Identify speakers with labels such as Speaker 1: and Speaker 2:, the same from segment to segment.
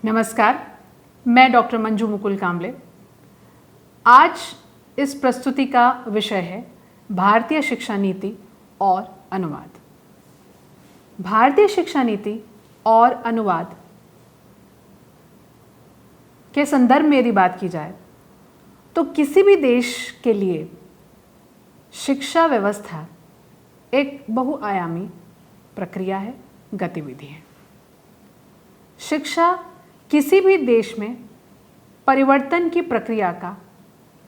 Speaker 1: नमस्कार, मैं डॉक्टर मंजू मुकुल कांबले। आज इस प्रस्तुति का विषय है भारतीय शिक्षा नीति और अनुवाद। भारतीय शिक्षा नीति और अनुवाद के संदर्भ में यदि बात की जाए तो किसी भी देश के लिए शिक्षा व्यवस्था एक बहुआयामी प्रक्रिया है, गतिविधि है। शिक्षा किसी भी देश में परिवर्तन की प्रक्रिया का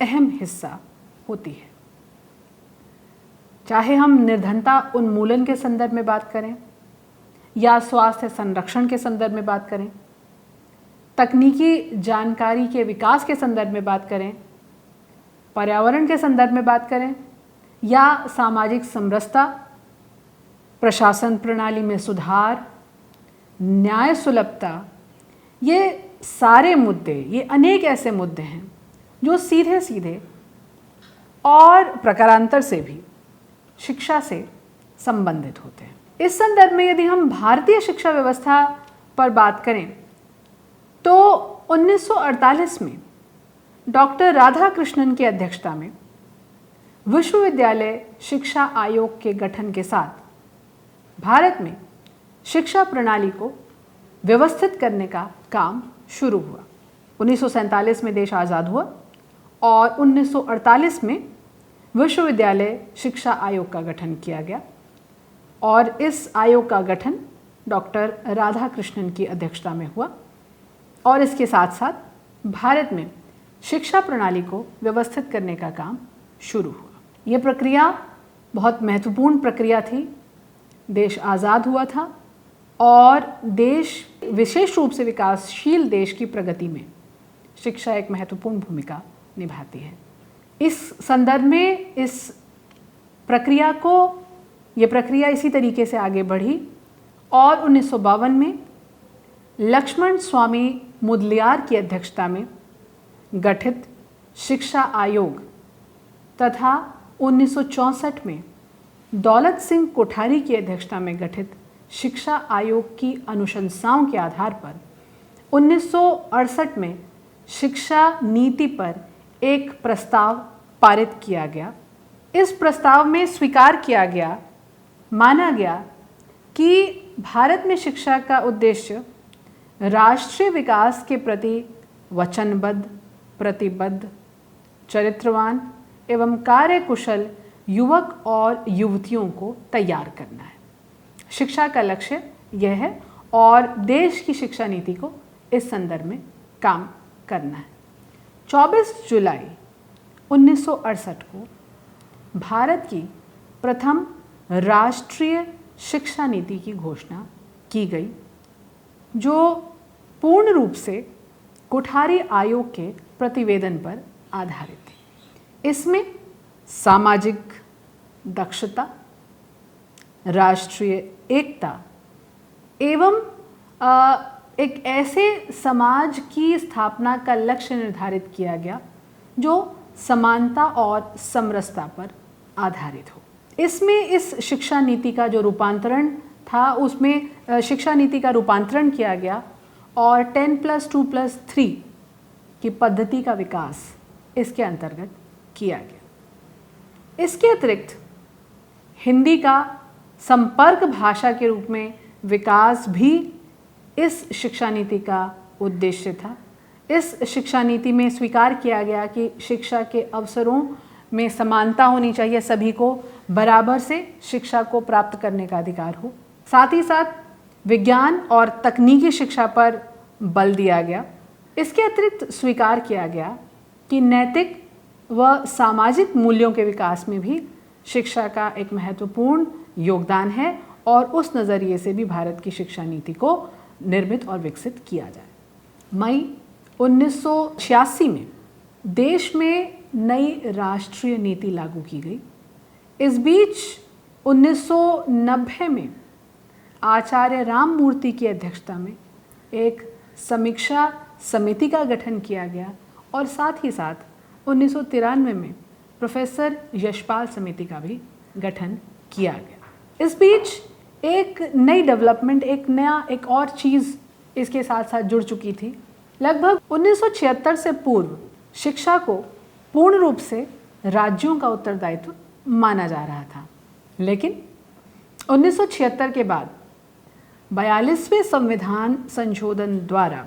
Speaker 1: अहम हिस्सा होती है। चाहे हम निर्धनता उन्मूलन के संदर्भ में बात करें या स्वास्थ्य संरक्षण के संदर्भ में बात करें, तकनीकी जानकारी के विकास के संदर्भ में बात करें, पर्यावरण के संदर्भ में बात करें या सामाजिक समरसता, प्रशासन प्रणाली में सुधार, न्याय सुलभता, ये सारे मुद्दे, ये अनेक ऐसे मुद्दे हैं जो सीधे सीधे और प्रकारांतर से भी शिक्षा से संबंधित होते हैं। इस संदर्भ में यदि हम भारतीय शिक्षा व्यवस्था पर बात करें तो 1948 में डॉक्टर राधाकृष्णन की अध्यक्षता में विश्वविद्यालय शिक्षा आयोग के गठन के साथ भारत में शिक्षा प्रणाली को व्यवस्थित करने का काम शुरू हुआ। 1947 में देश आज़ाद हुआ और 1948 में विश्वविद्यालय शिक्षा आयोग का गठन किया गया और इस आयोग का गठन डॉक्टर राधाकृष्णन की अध्यक्षता में हुआ और इसके साथ साथ भारत में शिक्षा प्रणाली को व्यवस्थित करने का काम शुरू हुआ। ये प्रक्रिया बहुत महत्वपूर्ण प्रक्रिया थी। देश आज़ाद हुआ था और देश, विशेष रूप से विकासशील देश की प्रगति में शिक्षा एक महत्वपूर्ण भूमिका निभाती है। इस संदर्भ में ये प्रक्रिया इसी तरीके से आगे बढ़ी और 1952 में लक्ष्मण स्वामी मुदलियार की अध्यक्षता में गठित शिक्षा आयोग तथा 1964 में दौलत सिंह कोठारी की अध्यक्षता में गठित शिक्षा आयोग की अनुशंसाओं के आधार पर 1968 में शिक्षा नीति पर एक प्रस्ताव पारित किया गया। इस प्रस्ताव में स्वीकार किया गया, माना गया कि भारत में शिक्षा का उद्देश्य राष्ट्रीय विकास के प्रति वचनबद्ध, प्रतिबद्ध, चरित्रवान एवं कार्यकुशल युवक और युवतियों को तैयार करना है। शिक्षा का लक्ष्य यह है और देश की शिक्षा नीति को इस संदर्भ में काम करना है। 24 जुलाई 1968 को भारत की प्रथम राष्ट्रीय शिक्षा नीति की घोषणा की गई, जो पूर्ण रूप से कोठारी आयोग के प्रतिवेदन पर आधारित थी। इसमें सामाजिक दक्षता, राष्ट्रीय एकता एवं एक ऐसे समाज की स्थापना का लक्ष्य निर्धारित किया गया जो समानता और समरसता पर आधारित हो। इसमें इस शिक्षा नीति का जो रूपांतरण था, उसमें शिक्षा नीति का रूपांतरण किया गया और 10+2+3 की पद्धति का विकास इसके अंतर्गत किया गया। इसके अतिरिक्त हिंदी का संपर्क भाषा के रूप में विकास भी इस शिक्षा नीति का उद्देश्य था। इस शिक्षा नीति में स्वीकार किया गया कि शिक्षा के अवसरों में समानता होनी चाहिए, सभी को बराबर से शिक्षा को प्राप्त करने का अधिकार हो। साथ ही साथ विज्ञान और तकनीकी शिक्षा पर बल दिया गया। इसके अतिरिक्त स्वीकार किया गया कि नैतिक व सामाजिक मूल्यों के विकास में भी शिक्षा का एक महत्वपूर्ण योगदान है और उस नज़रिए से भी भारत की शिक्षा नीति को निर्मित और विकसित किया जाए। मई 1986 में देश में नई राष्ट्रीय नीति लागू की गई। इस बीच 1990 में आचार्य राममूर्ति की अध्यक्षता में एक समीक्षा समिति का गठन किया गया और साथ ही साथ 1993 में प्रोफेसर यशपाल समिति का भी गठन किया गया। इस बीच एक नई डेवलपमेंट, एक और चीज़ इसके साथ साथ जुड़ चुकी थी। लगभग 1976 से पूर्व शिक्षा को पूर्ण रूप से राज्यों का उत्तरदायित्व माना जा रहा था, लेकिन 1976 के बाद 42वें संविधान संशोधन द्वारा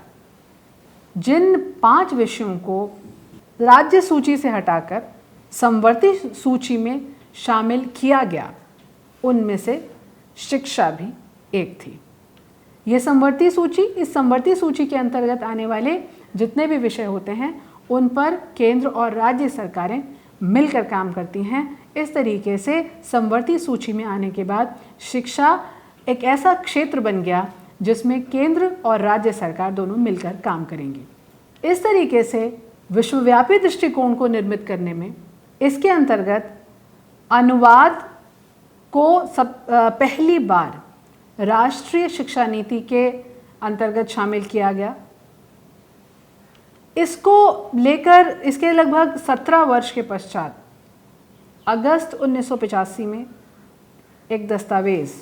Speaker 1: जिन 5 विषयों को राज्य सूची से हटाकर समवर्ती सूची में शामिल किया गया, उनमें से शिक्षा भी एक थी। यह समवर्ती सूची, इस समवर्ती सूची के अंतर्गत आने वाले जितने भी विषय होते हैं उन पर केंद्र और राज्य सरकारें मिलकर काम करती हैं। इस तरीके से समवर्ती सूची में आने के बाद शिक्षा एक ऐसा क्षेत्र बन गया जिसमें केंद्र और राज्य सरकार दोनों मिलकर काम करेंगी। इस तरीके से विश्वव्यापी दृष्टिकोण को निर्मित करने में इसके अंतर्गत अनुवाद को पहली बार राष्ट्रीय शिक्षा नीति के अंतर्गत शामिल किया गया। इसको लेकर इसके लगभग 17 वर्ष के पश्चात अगस्त 1985 में एक दस्तावेज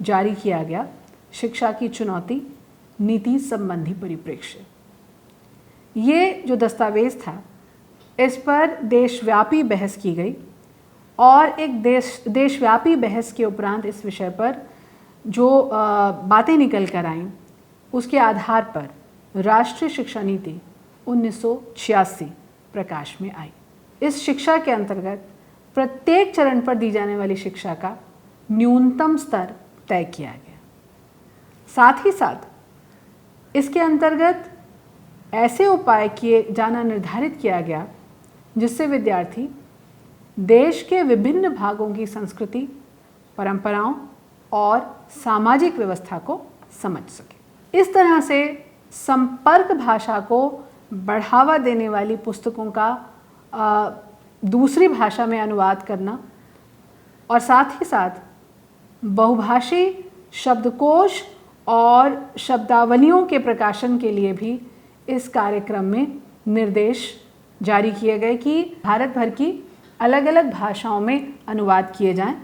Speaker 1: जारी किया गया, शिक्षा की चुनौती नीति संबंधी परिप्रेक्ष्य। ये जो दस्तावेज था, इस पर देशव्यापी बहस की गई और एक देशव्यापी बहस के उपरांत इस विषय पर जो बातें निकल कर आईं, उसके आधार पर राष्ट्रीय शिक्षा नीति 1986 प्रकाश में आई। इस शिक्षा के अंतर्गत प्रत्येक चरण पर दी जाने वाली शिक्षा का न्यूनतम स्तर तय किया गया। साथ ही साथ इसके अंतर्गत ऐसे उपाय किए जाना निर्धारित किया गया जिससे विद्यार्थी देश के विभिन्न भागों की संस्कृति, परंपराओं और सामाजिक व्यवस्था को समझ सके। इस तरह से संपर्क भाषा को बढ़ावा देने वाली पुस्तकों का दूसरी भाषा में अनुवाद करना और साथ ही साथ बहुभाषी शब्दकोश और शब्दावलियों के प्रकाशन के लिए भी इस कार्यक्रम में निर्देश जारी किए गए कि भारत भर की अलग अलग भाषाओं में अनुवाद किए जाएं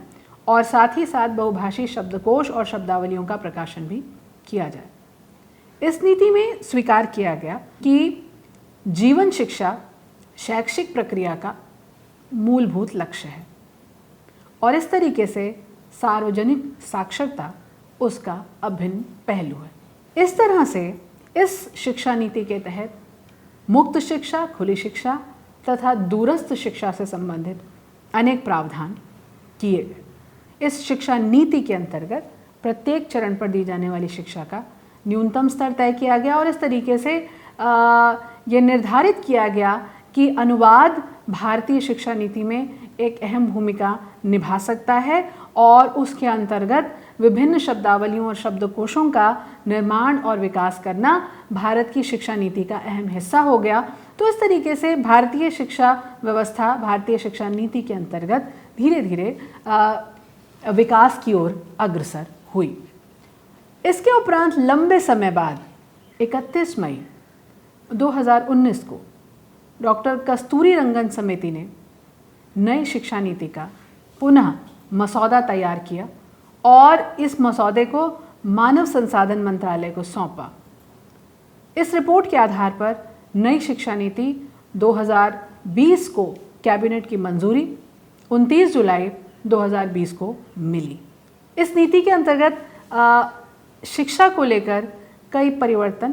Speaker 1: और साथ ही साथ बहुभाषी शब्दकोश और शब्दावलियों का प्रकाशन भी किया जाए। इस नीति में स्वीकार किया गया कि जीवन शिक्षा शैक्षिक प्रक्रिया का मूलभूत लक्ष्य है और इस तरीके से सार्वजनिक साक्षरता उसका अभिन्न पहलू है। इस तरह से इस शिक्षा नीति के तहत मुक्त शिक्षा, खुली शिक्षा तथा दूरस्थ शिक्षा से संबंधित अनेक प्रावधान किए गए। इस शिक्षा नीति के अंतर्गत प्रत्येक चरण पर दी जाने वाली शिक्षा का न्यूनतम स्तर तय किया गया और इस तरीके से ये निर्धारित किया गया कि अनुवाद भारतीय शिक्षा नीति में एक अहम भूमिका निभा सकता है और उसके अंतर्गत विभिन्न शब्दावलियों और शब्दकोशों का निर्माण और विकास करना भारत की शिक्षा नीति का अहम हिस्सा हो गया। तो इस तरीके से भारतीय शिक्षा व्यवस्था भारतीय शिक्षा नीति के अंतर्गत धीरे धीरे विकास की ओर अग्रसर हुई। इसके उपरांत लंबे समय बाद 31 मई 2019 को डॉक्टर कस्तूरी रंगन समिति ने नई शिक्षा नीति का पुनः मसौदा तैयार किया और इस मसौदे को मानव संसाधन मंत्रालय को सौंपा। इस रिपोर्ट के आधार पर नई शिक्षा नीति 2020 को कैबिनेट की मंजूरी 29 जुलाई 2020 को मिली। इस नीति के अंतर्गत शिक्षा को लेकर कई परिवर्तन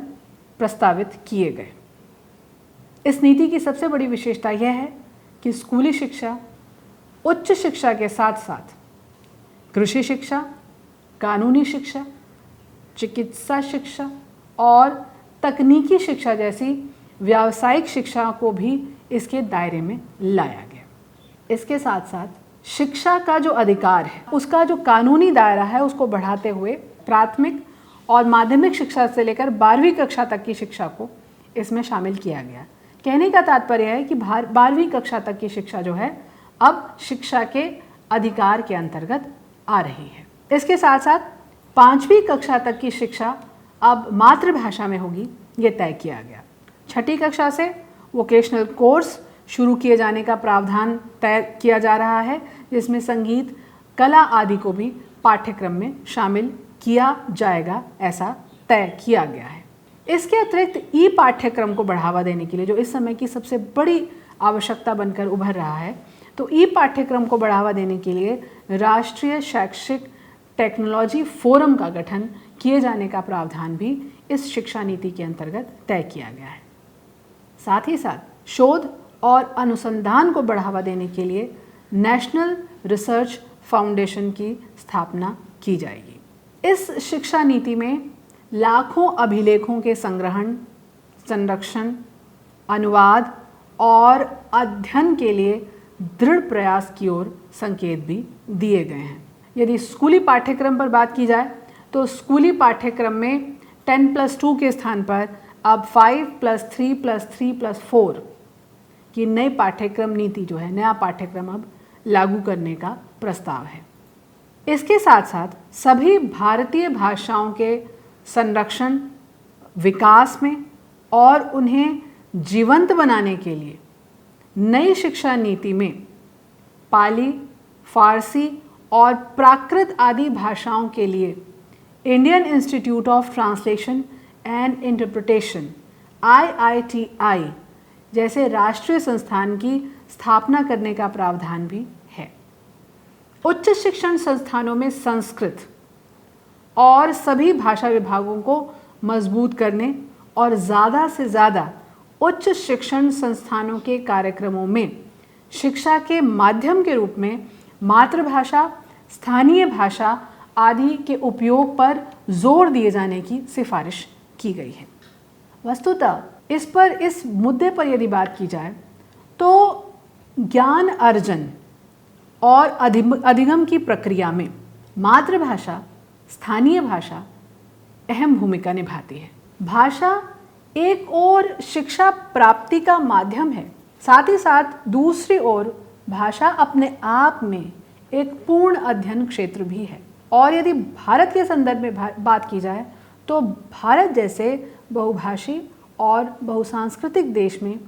Speaker 1: प्रस्तावित किए गए। इस नीति की सबसे बड़ी विशेषता यह है कि स्कूली शिक्षा, उच्च शिक्षा के साथ साथ कृषि शिक्षा, कानूनी शिक्षा, चिकित्सा शिक्षा और तकनीकी शिक्षा जैसी व्यावसायिक शिक्षा को भी इसके दायरे में लाया गया। इसके साथ साथ शिक्षा का जो अधिकार है उसका जो कानूनी दायरा है उसको बढ़ाते हुए प्राथमिक और माध्यमिक शिक्षा से लेकर 12वीं कक्षा तक की शिक्षा को इसमें शामिल किया गया। कहने का तात्पर्य है कि 12वीं कक्षा तक की शिक्षा जो है अब शिक्षा के अधिकार के अंतर्गत आ रही है। इसके साथ साथ 5वीं कक्षा तक की शिक्षा अब मातृभाषा में होगी, ये तय किया गया। 6ठी कक्षा से वोकेशनल कोर्स शुरू किए जाने का प्रावधान तय किया जा रहा है, जिसमें संगीत, कला आदि को भी पाठ्यक्रम में शामिल किया जाएगा, ऐसा तय किया गया है। इसके अतिरिक्त ई पाठ्यक्रम को बढ़ावा देने के लिए, जो इस समय की सबसे बड़ी आवश्यकता बनकर उभर रहा है, तो ई पाठ्यक्रम को बढ़ावा देने के लिए राष्ट्रीय शैक्षिक टेक्नोलॉजी फोरम का गठन किए जाने का प्रावधान भी इस शिक्षा नीति के अंतर्गत तय किया गया है। साथ ही साथ शोध और अनुसंधान को बढ़ावा देने के लिए नेशनल रिसर्च फाउंडेशन की स्थापना की जाएगी। इस शिक्षा नीति में लाखों अभिलेखों के संग्रहण, संरक्षण, अनुवाद और अध्ययन के लिए दृढ़ प्रयास की ओर संकेत भी दिए गए हैं। यदि स्कूली पाठ्यक्रम पर बात की जाए तो स्कूली पाठ्यक्रम में 10+2 के स्थान पर अब 5+3+3+4 की नई पाठ्यक्रम नीति जो है, नया पाठ्यक्रम अब लागू करने का प्रस्ताव है। इसके साथ साथ सभी भारतीय भाषाओं के संरक्षण, विकास में और उन्हें जीवंत बनाने के लिए नई शिक्षा नीति में पाली, फारसी और प्राकृत आदि भाषाओं के लिए Indian institute of translation and interpretation IITI जैसे राष्ट्रीय संस्थान की स्थापना करने का प्रावधान भी है। उच्च शिक्षण संस्थानों में संस्कृत और सभी भाषा विभागों को मजबूत करने और ज़्यादा से ज़्यादा उच्च शिक्षण संस्थानों के कार्यक्रमों में शिक्षा के माध्यम के रूप में मातृभाषा, स्थानीय भाषा आदि के उपयोग पर जोर दिए जाने की सिफारिश की गई है। वस्तुतः इस मुद्दे पर यदि बात की जाए तो ज्ञान अर्जन और अधिगम की प्रक्रिया में मातृभाषा, स्थानीय भाषा अहम भूमिका निभाती है। भाषा एक ओर शिक्षा प्राप्ति का माध्यम है, साथ ही साथ दूसरी ओर भाषा अपने आप में एक पूर्ण अध्ययन क्षेत्र भी है। और यदि भारत के संदर्भ में बात की जाए तो भारत जैसे बहुभाषी और बहुसांस्कृतिक देश में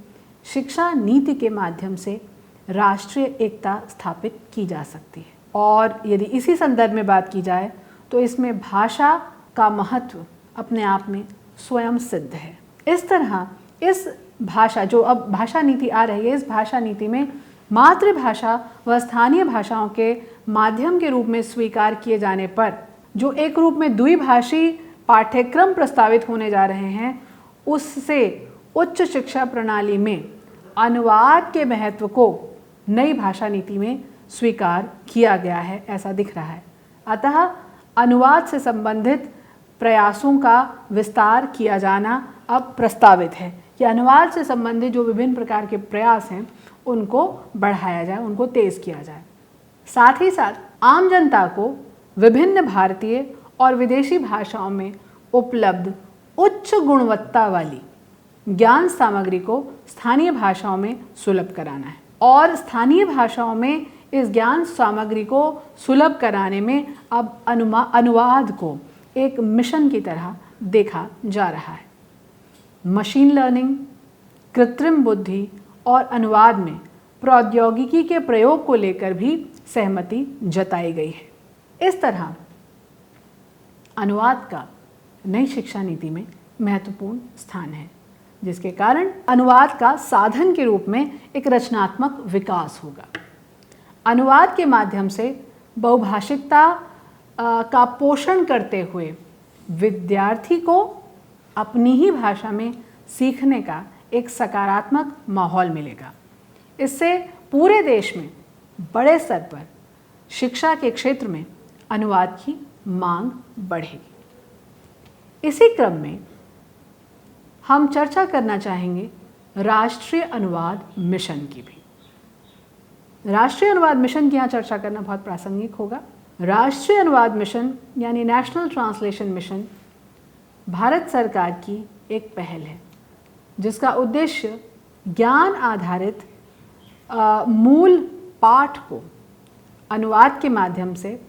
Speaker 1: शिक्षा नीति के माध्यम से राष्ट्रीय एकता स्थापित की जा सकती है। और यदि इसी संदर्भ में बात की जाए तो इसमें भाषा का महत्व अपने आप में स्वयं सिद्ध है। इस तरह इस भाषा, जो अब भाषा नीति आ रही है, इस भाषा नीति में मातृभाषा व स्थानीय भाषाओं के माध्यम के रूप में स्वीकार किए जाने पर जो एक रूप में द्विभाषी पाठ्यक्रम प्रस्तावित होने जा रहे हैं, उससे उच्च शिक्षा प्रणाली में अनुवाद के महत्व को नई भाषा नीति में स्वीकार किया गया है, ऐसा दिख रहा है। अतः अनुवाद से संबंधित प्रयासों का विस्तार किया जाना अब प्रस्तावित है कि अनुवाद से संबंधित जो विभिन्न प्रकार के प्रयास हैं उनको बढ़ाया जाए, उनको तेज किया जाए। साथ ही साथ आम जनता को विभिन्न भारतीय और विदेशी भाषाओं में उपलब्ध उच्च गुणवत्ता वाली ज्ञान सामग्री को स्थानीय भाषाओं में सुलभ कराना है। और स्थानीय भाषाओं में इस ज्ञान सामग्री को सुलभ कराने में अब अनुवाद को एक मिशन की तरह देखा जा रहा है। मशीन लर्निंग, कृत्रिम बुद्धि और अनुवाद में प्रौद्योगिकी के प्रयोग को लेकर भी सहमति जताई गई है। इस तरह अनुवाद का नई शिक्षा नीति में महत्वपूर्ण स्थान है, जिसके कारण अनुवाद का साधन के रूप में एक रचनात्मक विकास होगा। अनुवाद के माध्यम से बहुभाषिकता का पोषण करते हुए विद्यार्थी को अपनी ही भाषा में सीखने का एक सकारात्मक माहौल मिलेगा। इससे पूरे देश में बड़े स्तर पर शिक्षा के क्षेत्र में अनुवाद की मांग बढ़ेगी। इसी क्रम में हम चर्चा करना चाहेंगे राष्ट्रीय अनुवाद मिशन की भी। राष्ट्रीय अनुवाद मिशन की यहाँ चर्चा करना बहुत प्रासंगिक होगा। राष्ट्रीय अनुवाद मिशन यानी नेशनल ट्रांसलेशन मिशन भारत सरकार की एक पहल है, जिसका उद्देश्य ज्ञान आधारित मूल पाठ को अनुवाद के माध्यम से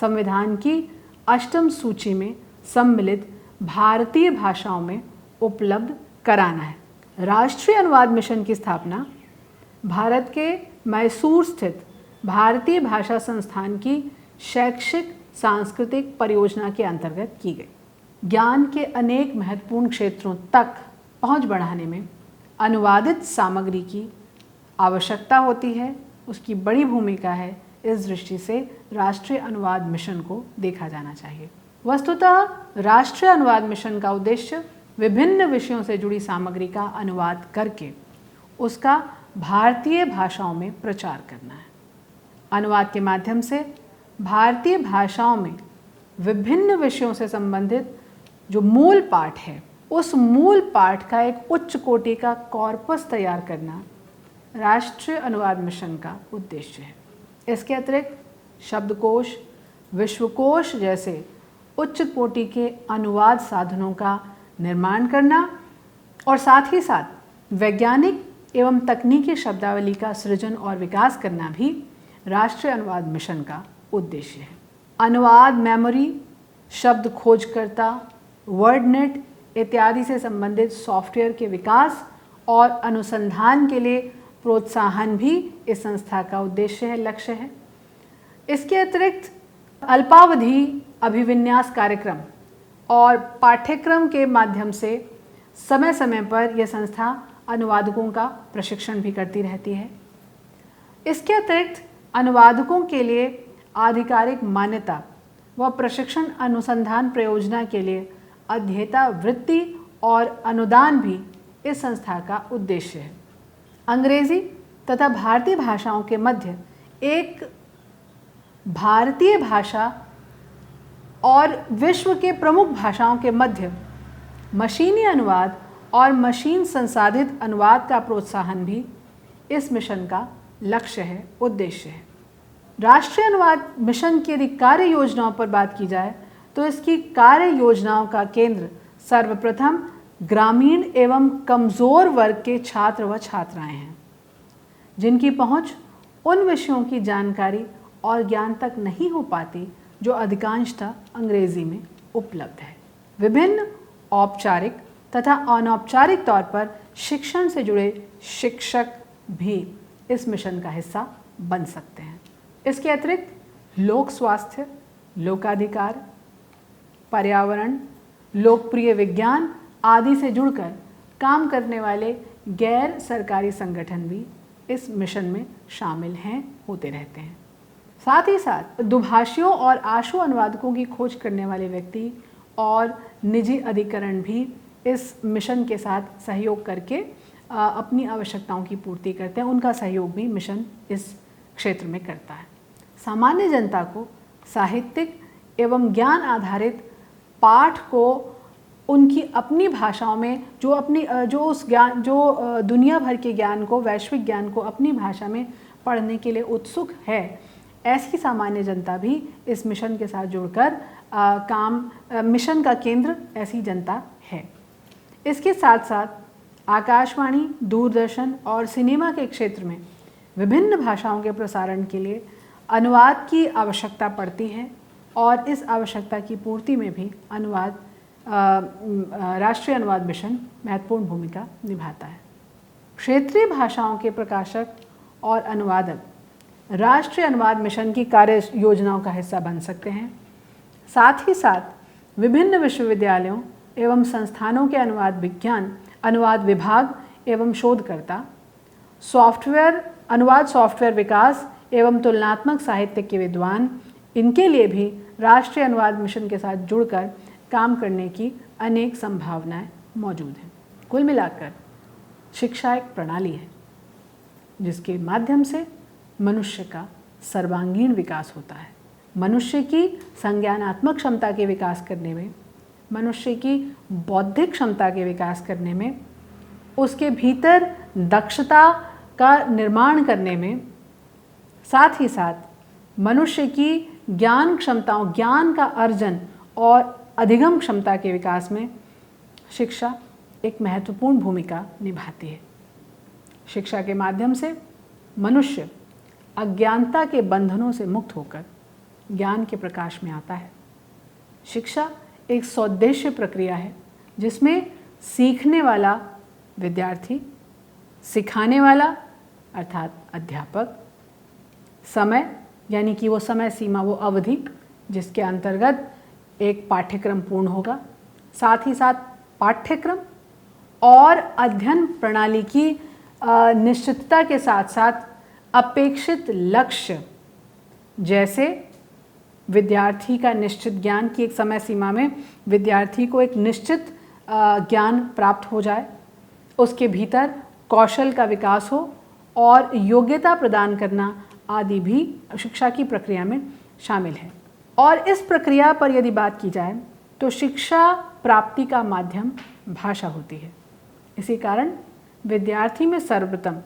Speaker 1: संविधान की 8वीं सूची में सम्मिलित भारतीय भाषाओं में उपलब्ध कराना है। राष्ट्रीय अनुवाद मिशन की स्थापना भारत के मैसूर स्थित भारतीय भाषा संस्थान की शैक्षिक सांस्कृतिक परियोजना के अंतर्गत की गई। ज्ञान के अनेक महत्वपूर्ण क्षेत्रों तक पहुंच बढ़ाने में अनुवादित सामग्री की आवश्यकता होती है, उसकी बड़ी भूमिका है। इस दृष्टि से राष्ट्रीय अनुवाद मिशन को देखा जाना चाहिए। वस्तुतः राष्ट्रीय अनुवाद मिशन का उद्देश्य विभिन्न विषयों से जुड़ी सामग्री का अनुवाद करके उसका भारतीय भाषाओं में प्रचार करना है। अनुवाद के माध्यम से भारतीय भाषाओं में विभिन्न विषयों से संबंधित जो मूल पाठ है, उस मूल पाठ का एक उच्च कोटि का कॉर्पस तैयार करना राष्ट्रीय अनुवाद मिशन का उद्देश्य है। इसके अतिरिक्त शब्दकोश, विश्वकोश जैसे उच्च कोटि के अनुवाद साधनों का निर्माण करना और साथ ही साथ वैज्ञानिक एवं तकनीकी शब्दावली का सृजन और विकास करना भी राष्ट्रीय अनुवाद मिशन का उद्देश्य है। अनुवाद मेमोरी, शब्द खोजकर्ता, वर्डनेट इत्यादि से संबंधित सॉफ्टवेयर के विकास और अनुसंधान के लिए प्रोत्साहन भी इस संस्था का उद्देश्य है, लक्ष्य है। इसके अतिरिक्त अल्पावधि अभिविन्यास कार्यक्रम और पाठ्यक्रम के माध्यम से समय समय पर यह संस्था अनुवादकों का प्रशिक्षण भी करती रहती है। इसके अतिरिक्त अनुवादकों के लिए आधिकारिक मान्यता व प्रशिक्षण अनुसंधान प्रयोजना के लिए अध्येता वृत्ति और अनुदान भी इस संस्था का उद्देश्य है। अंग्रेजी तथा भारतीय भाषाओं के मध्य एक भारतीय भाषा और विश्व के प्रमुख भाषाओं के मध्य मशीनी अनुवाद और मशीन संसाधित अनुवाद का प्रोत्साहन भी इस मिशन का लक्ष्य है, उद्देश्य है। राष्ट्रीय अनुवाद मिशन की यदि कार्य योजनाओं पर बात की जाए तो इसकी कार्य योजनाओं का केंद्र सर्वप्रथम ग्रामीण एवं कमज़ोर वर्ग के छात्र व छात्राएं हैं, जिनकी पहुंच उन विषयों की जानकारी और ज्ञान तक नहीं हो पाती जो अधिकांशतः अंग्रेजी में उपलब्ध है। विभिन्न औपचारिक तथा अनौपचारिक तौर पर शिक्षण से जुड़े शिक्षक भी इस मिशन का हिस्सा बन सकते हैं। इसके अतिरिक्त लोक स्वास्थ्य, लोकाधिकार, पर्यावरण, लोकप्रिय विज्ञान आदि से जुड़कर काम करने वाले गैर सरकारी संगठन भी इस मिशन में शामिल हैं, होते रहते हैं। साथ ही साथ दुभाषियों और आशु अनुवादकों की खोज करने वाले व्यक्ति और निजी अधिकरण भी इस मिशन के साथ सहयोग करके अपनी आवश्यकताओं की पूर्ति करते हैं। उनका सहयोग भी मिशन इस क्षेत्र में करता है। सामान्य जनता को साहित्यिक एवं ज्ञान आधारित पाठ को उनकी अपनी भाषाओं में जो दुनिया भर के ज्ञान को, वैश्विक ज्ञान को अपनी भाषा में पढ़ने के लिए उत्सुक है, ऐसी सामान्य जनता भी इस मिशन के साथ जुड़कर मिशन का केंद्र ऐसी जनता है। इसके साथ साथ आकाशवाणी, दूरदर्शन और सिनेमा के क्षेत्र में विभिन्न भाषाओं के प्रसारण के लिए अनुवाद की आवश्यकता पड़ती है और इस आवश्यकता की पूर्ति में भी राष्ट्रीय अनुवाद मिशन महत्वपूर्ण भूमिका निभाता है। क्षेत्रीय भाषाओं के प्रकाशक और अनुवादक राष्ट्रीय अनुवाद मिशन की कार्य योजनाओं का हिस्सा बन सकते हैं। साथ ही साथ विभिन्न विश्वविद्यालयों एवं संस्थानों के अनुवाद विभाग एवं शोधकर्ता, अनुवाद सॉफ्टवेयर विकास एवं तुलनात्मक साहित्य के विद्वान, इनके लिए भी राष्ट्रीय अनुवाद मिशन के साथ जुड़कर काम करने की अनेक संभावनाएं मौजूद हैं। कुल मिलाकर शिक्षा एक प्रणाली है जिसके माध्यम से मनुष्य का सर्वांगीण विकास होता है। मनुष्य की संज्ञानात्मक क्षमता के विकास करने में, मनुष्य की बौद्धिक क्षमता के विकास करने में, उसके भीतर दक्षता का निर्माण करने में, साथ ही साथ मनुष्य की ज्ञान क्षमताओं, ज्ञान का अर्जन और अधिगम क्षमता के विकास में शिक्षा एक महत्वपूर्ण भूमिका निभाती है। शिक्षा के माध्यम से मनुष्य अज्ञानता के बंधनों से मुक्त होकर ज्ञान के प्रकाश में आता है। शिक्षा एक सौद्देश्य प्रक्रिया है जिसमें सीखने वाला विद्यार्थी, सिखाने वाला अर्थात अध्यापक, समय यानी कि वो समय सीमा, वो अवधि जिसके अंतर्गत एक पाठ्यक्रम पूर्ण होगा, साथ ही साथ पाठ्यक्रम और अध्ययन प्रणाली की निश्चितता के साथ साथ अपेक्षित लक्ष्य, जैसे विद्यार्थी का निश्चित ज्ञान की एक समय सीमा में विद्यार्थी को एक निश्चित ज्ञान प्राप्त हो जाए, उसके भीतर कौशल का विकास हो और योग्यता प्रदान करना आदि भी शिक्षा की प्रक्रिया में शामिल है। और इस प्रक्रिया पर यदि बात की जाए तो शिक्षा प्राप्ति का माध्यम भाषा होती है। इसी कारण विद्यार्थी में सर्वप्रथम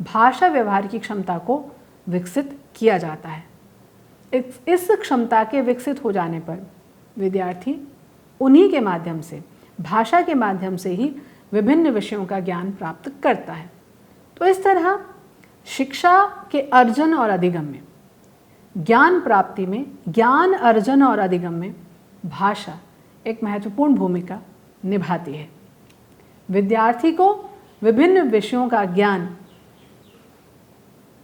Speaker 1: भाषा व्यवहार की क्षमता को विकसित किया जाता है। इस क्षमता के विकसित हो जाने पर विद्यार्थी उन्हीं के माध्यम से, भाषा के माध्यम से ही विभिन्न विषयों का ज्ञान प्राप्त करता है। तो इस तरह शिक्षा के अर्जन और अधिगम में, ज्ञान प्राप्ति में, ज्ञान अर्जन और अधिगम में भाषा एक महत्वपूर्ण भूमिका निभाती है। विद्यार्थी को विभिन्न विषयों का ज्ञान,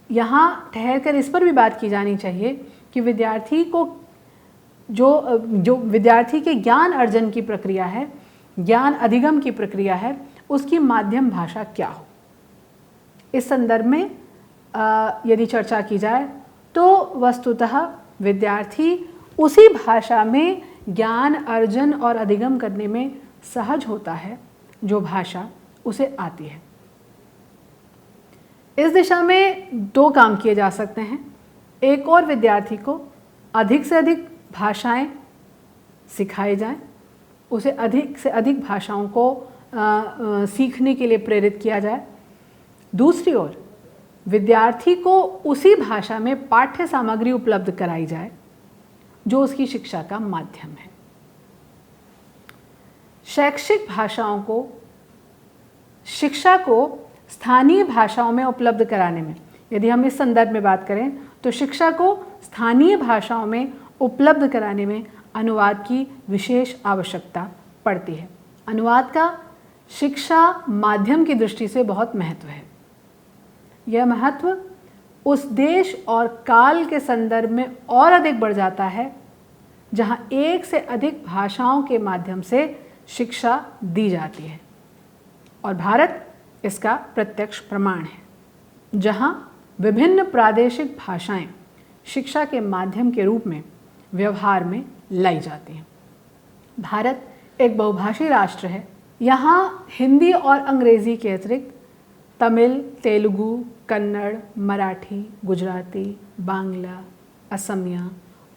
Speaker 1: यहाँ ठहरकर इस पर भी बात की जानी चाहिए कि विद्यार्थी को जो विद्यार्थी के ज्ञान अर्जन की प्रक्रिया है, ज्ञान अधिगम की प्रक्रिया है, उसकी माध्यम भाषा क्या हो। इस संदर्भ में यदि चर्चा की जाए तो वस्तुतः विद्यार्थी उसी भाषा में ज्ञान अर्जन और अधिगम करने में सहज होता है जो भाषा उसे आती है। इस दिशा में दो काम किए जा सकते हैं। एक और विद्यार्थी को अधिक से अधिक भाषाएं सिखाई जाएं, उसे अधिक से अधिक भाषाओं को सीखने के लिए प्रेरित किया जाए। दूसरी ओर विद्यार्थी को उसी भाषा में पाठ्य सामग्री उपलब्ध कराई जाए जो उसकी शिक्षा का माध्यम है। शैक्षिक भाषाओं को, शिक्षा को स्थानीय भाषाओं में उपलब्ध कराने में, यदि हम इस संदर्भ में बात करें तो शिक्षा को स्थानीय भाषाओं में उपलब्ध कराने में अनुवाद की विशेष आवश्यकता पड़ती है। अनुवाद का शिक्षा माध्यम की दृष्टि से बहुत महत्व है। यह महत्व उस देश और काल के संदर्भ में और अधिक बढ़ जाता है जहां एक से अधिक भाषाओं के माध्यम से शिक्षा दी जाती है, और भारत इसका प्रत्यक्ष प्रमाण है, जहां विभिन्न प्रादेशिक भाषाएं शिक्षा के माध्यम के रूप में व्यवहार में लाई जाती हैं। भारत एक बहुभाषी राष्ट्र है। यहाँ हिंदी और अंग्रेज़ी के अतिरिक्त तमिल, तेलुगु, कन्नड़, मराठी, गुजराती, बांग्ला, असमिया,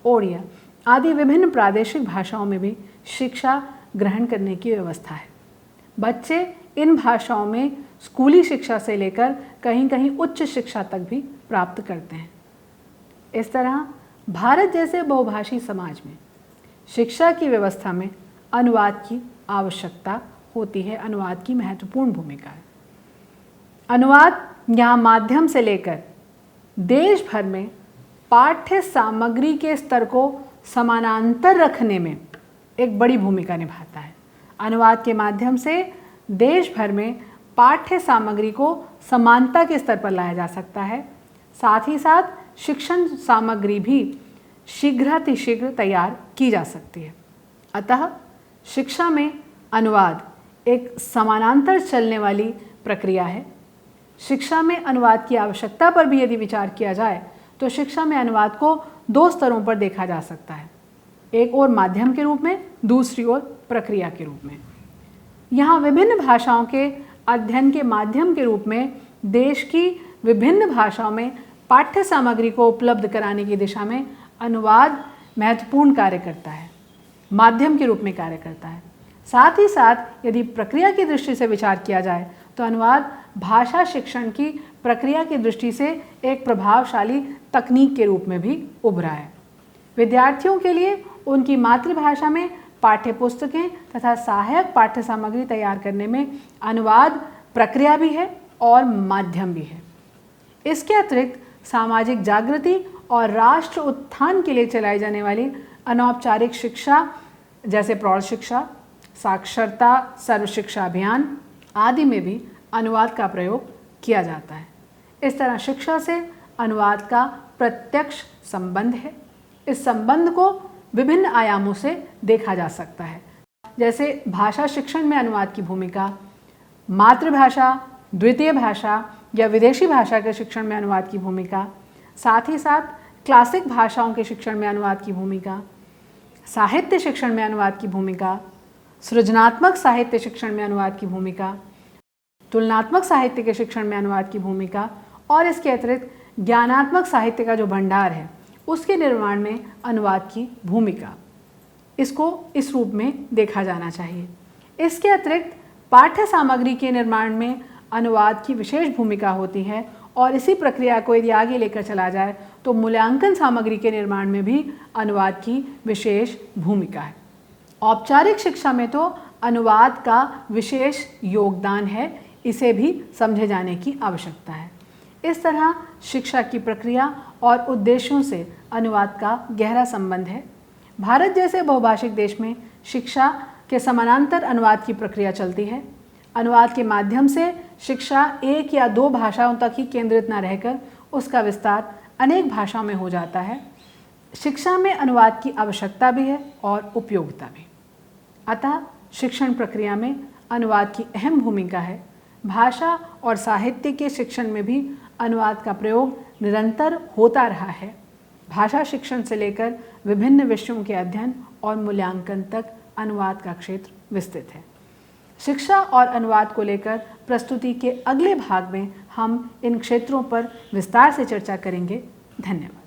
Speaker 1: ओडिया आदि विभिन्न प्रादेशिक भाषाओं में भी शिक्षा ग्रहण करने की व्यवस्था है। बच्चे इन भाषाओं में स्कूली शिक्षा से लेकर कहीं कहीं उच्च शिक्षा तक भी प्राप्त करते हैं। इस तरह भारत जैसे बहुभाषी समाज में शिक्षा की व्यवस्था में अनुवाद की आवश्यकता होती है, अनुवाद की महत्वपूर्ण भूमिका है। अनुवाद यहाँ माध्यम से लेकर देश भर में पाठ्य सामग्री के स्तर को समानांतर रखने में एक बड़ी भूमिका निभाता है। अनुवाद के माध्यम से देश भर में पाठ्य सामग्री को समानता के स्तर पर लाया जा सकता है। साथ ही साथ शिक्षण सामग्री भी शीघ्रातिशीघ्र तैयार की जा सकती है। अतः शिक्षा में अनुवाद एक समानांतर चलने वाली प्रक्रिया है। शिक्षा में अनुवाद की आवश्यकता पर भी यदि विचार किया जाए तो शिक्षा में अनुवाद को दो स्तरों पर देखा जा सकता है, एक और माध्यम के रूप में, दूसरी ओर प्रक्रिया के रूप में। यहाँ विभिन्न भाषाओं के अध्ययन के माध्यम के रूप में देश की विभिन्न भाषाओं में पाठ्य सामग्री को उपलब्ध कराने की दिशा में अनुवाद महत्वपूर्ण कार्य करता है, माध्यम के रूप में कार्य करता है। साथ ही साथ यदि प्रक्रिया की दृष्टि से विचार किया जाए तो अनुवाद भाषा शिक्षण की प्रक्रिया की दृष्टि से एक प्रभावशाली तकनीक के रूप में भी उभरा है। विद्यार्थियों के लिए उनकी मातृभाषा में पाठ्य पुस्तकें तथा सहायक पाठ्य सामग्री तैयार करने में अनुवाद प्रक्रिया भी है और माध्यम भी है। इसके अतिरिक्त सामाजिक जागृति और राष्ट्र उत्थान के लिए चलाई जाने वाली अनौपचारिक शिक्षा जैसे प्रौढ़ शिक्षा, साक्षरता, सर्व शिक्षा अभियान आदि में भी अनुवाद का प्रयोग किया जाता है। इस तरह शिक्षा से अनुवाद का प्रत्यक्ष संबंध है। इस संबंध को विभिन्न आयामों से देखा जा सकता है। जैसे भाषा शिक्षण में अनुवाद की भूमिका, मातृभाषा, द्वितीय भाषा या विदेशी भाषा के शिक्षण में अनुवाद की भूमिका, साथ ही साथ क्लासिक भाषाओं के शिक्षण में अनुवाद की भूमिका, साहित्य शिक्षण में अनुवाद की भूमिका, सृजनात्मक साहित्य शिक्षण में अनुवाद की भूमिका, तुलनात्मक साहित्य के शिक्षण में अनुवाद की भूमिका और इसके अतिरिक्त ज्ञानात्मक साहित्य का जो भंडार है उसके निर्माण में अनुवाद की भूमिका, इसको इस रूप में देखा जाना चाहिए। इसके अतिरिक्त पाठ्य सामग्री के निर्माण में अनुवाद की विशेष भूमिका होती है और इसी प्रक्रिया को यदि आगे लेकर चला जाए तो मूल्यांकन सामग्री के निर्माण में भी अनुवाद की विशेष भूमिका है। औपचारिक शिक्षा में तो अनुवाद का विशेष योगदान है, इसे भी समझे जाने की आवश्यकता है। इस तरह शिक्षा की प्रक्रिया और उद्देश्यों से अनुवाद का गहरा संबंध है। भारत जैसे बहुभाषिक देश में शिक्षा के समानांतर अनुवाद की प्रक्रिया चलती है। अनुवाद के माध्यम से शिक्षा एक या दो भाषाओं तक ही केंद्रित न रहकर उसका विस्तार अनेक भाषाओं में हो जाता है। शिक्षा में अनुवाद की आवश्यकता भी है और उपयोगिता भी। अतः शिक्षण प्रक्रिया में अनुवाद की अहम भूमिका है। भाषा और साहित्य के शिक्षण में भी अनुवाद का प्रयोग निरंतर होता रहा है। भाषा शिक्षण से लेकर विभिन्न विषयों के अध्ययन और मूल्यांकन तक अनुवाद का क्षेत्र विस्तृत है। शिक्षा और अनुवाद को लेकर प्रस्तुति के अगले भाग में हम इन क्षेत्रों पर विस्तार से चर्चा करेंगे। धन्यवाद।